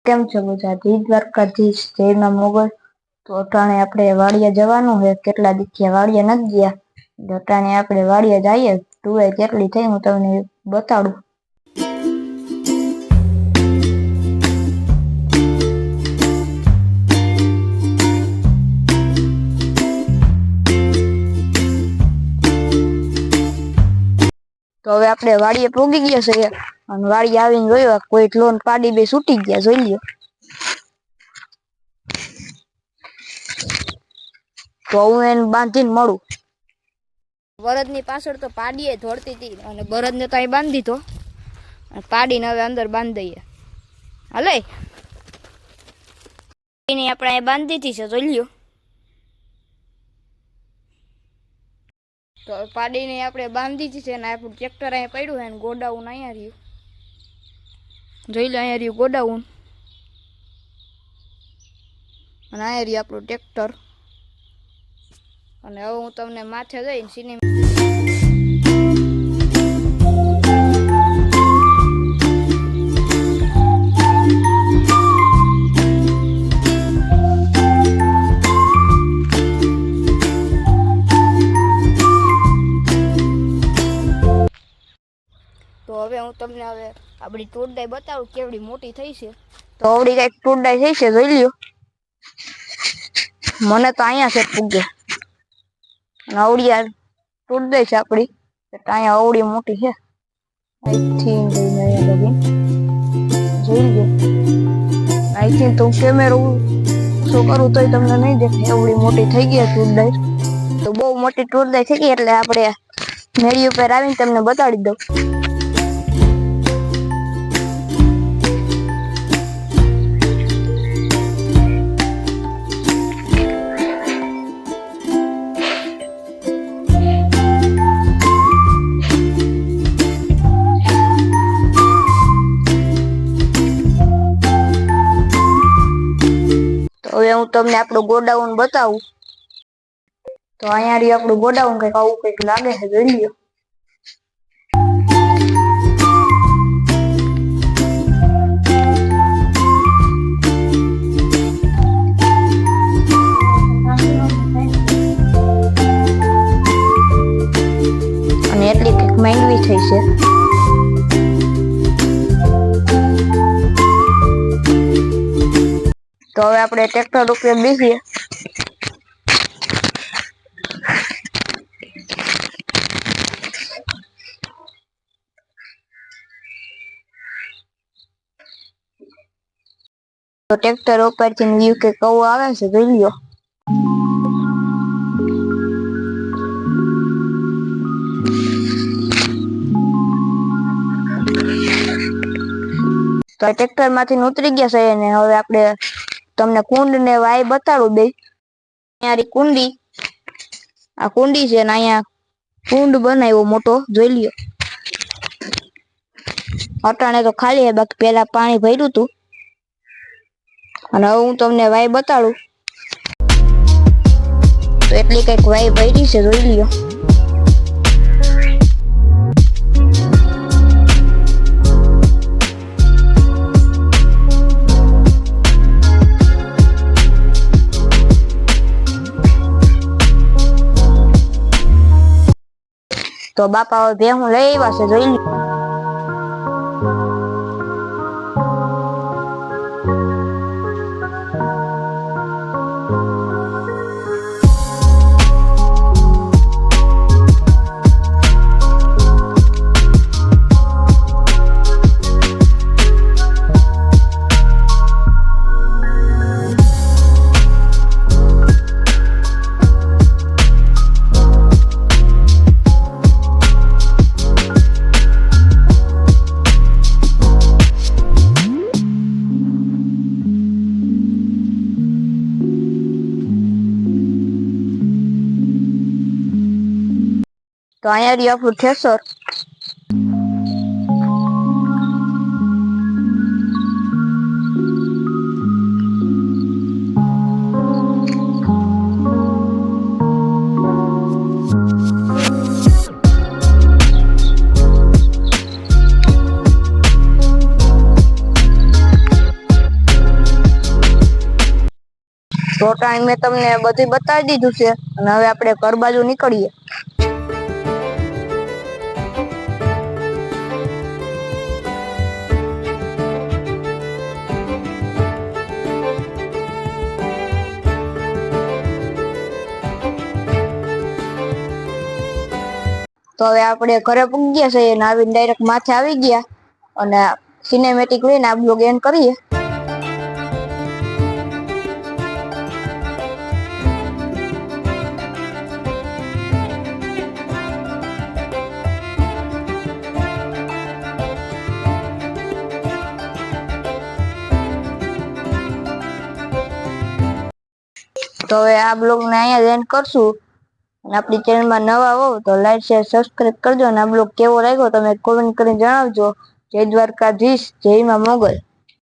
કેમ છો બધા? જય દ્વારકાધીશ, જય મોગલ. તો અટાણે આપણે વાડિયા જવાનું છે. કેટલા દીથી વાડિયા નથી ગયા. અટાણે આપણે વાડિયા જઈએ. તુવેર કેટલી થઈ હું તમને બતાડું. તો હવે આપણે વાડીએ પોગી ગયા છે અને વાડી આવીને જોયો કોઈ લોન પાડી બે છૂટી ગયા. જોઈ લ્યો. તો હું એને બાંધીને મળું. બળદની પાછળ તો પાડીએ ધોડતી હતી અને બળદને તો અહીં બાંધી દીધો. પાડીને હવે અંદર બાંધી દઈએ. હલે આપણે અહીં બાંધી દીધી છે. જોઈ લ્યો. તો પાડીને આપણે બાંધી દીધી છે ને આપણું ટ્રેક્ટર અહીંયા પડ્યું છે ને ગોડાઉન અહીંયા રહ્યું. જોઈ લો અહીંયા રહ્યું ગોડાઉન અને અહીંયા રહ્યું આપણું ટ્રેક્ટર. અને હવે હું તમને માથે જઈને સિનેમા તો હવે હું તમને હવે આપણી તૂરદાઈ બતાવું કેવડી મોટી થઈ છે. તો આવડી કઈક તૂરદાઈ થઈ છે. જોઈ લ્યો. મને તો અહીંયા છે પૂગે આવડી યાર તૂરદાઈ છે આપડી. અહીંયા આવડી મોટી છે. અહીંથી જોઈ લ્યો. અહીંથી તો કેમેરો શું કરું તોય તમને નહીં દેખાય. એવડી મોટી થઈ ગઈ તૂરદાઈ. તો બહુ મોટી તૂરદાઈ થઈ ગઈ એટલે આપણે મેળી ઉપર આવીને તમને બતાડી દઉં. હવે હું તમને આપણું ગોડાઉન બતાવું. તો અહીંયા રહ્યું આપણું ગોડાઉન. કઈક આવું કઈક લાગે છે. જોઈ લ્યો. અને એટલી કઈક માંડવી થઈ છે. તો હવે આપણે ટ્રેક્ટર ઉપર બેસીએ. તો ટ્રેક્ટર ઉપરથી વ્યૂ કે કવો આવે છે. જોઈ લ્યો. તો ટ્રેક્ટર માંથી ઉતરી ગયા છે ને હવે આપણે તમને કુંડ ને વાય બતાડું બે. અહીંયા કુંડી આ કુંડી છે ને અહીંયા કુંડ બનાવ્યો મોટો. જોઈ લ્યો. અટાણે તો ખાલી છે બાકી પેલા પાણી ભર્યું હતું. અને હવે હું તમને વાય બતાડું. તો એટલી કઈક વાય ભરી છે. જોઈ લ્યો. તો બાપા હવે ભેહું લઈ આવ્યા છે. જોઈ લ્યો. તો અહીંયા રહ્યું આપણું થ્રેસર. તો ટાઈમ મેં તમને બધું બતાવી દીધું છે અને હવે આપણે ઘર બાજુ નીકળીએ. તો હવે આપણે ઘરે પૂગી ગયા છે અને આવીને ડાયરેક્ટ માથે આવી ગયા અને સિનેમેટિક લઈને આ બ્લોગ એન્ડ કરીએ. તો હવે આ બ્લોગ ને અહીંયા એન્ડ કરશું. અને આપણી ચેનલમાં નવા હો તો લાઈક શેર સબસ્ક્રાઇબ કરજો અને આ બ્લોગ કેવો લાગ્યો તમે કોમેન્ટ કરીને જણાવજો. જય દ્વારકાધીશ, જય માં મોગલ.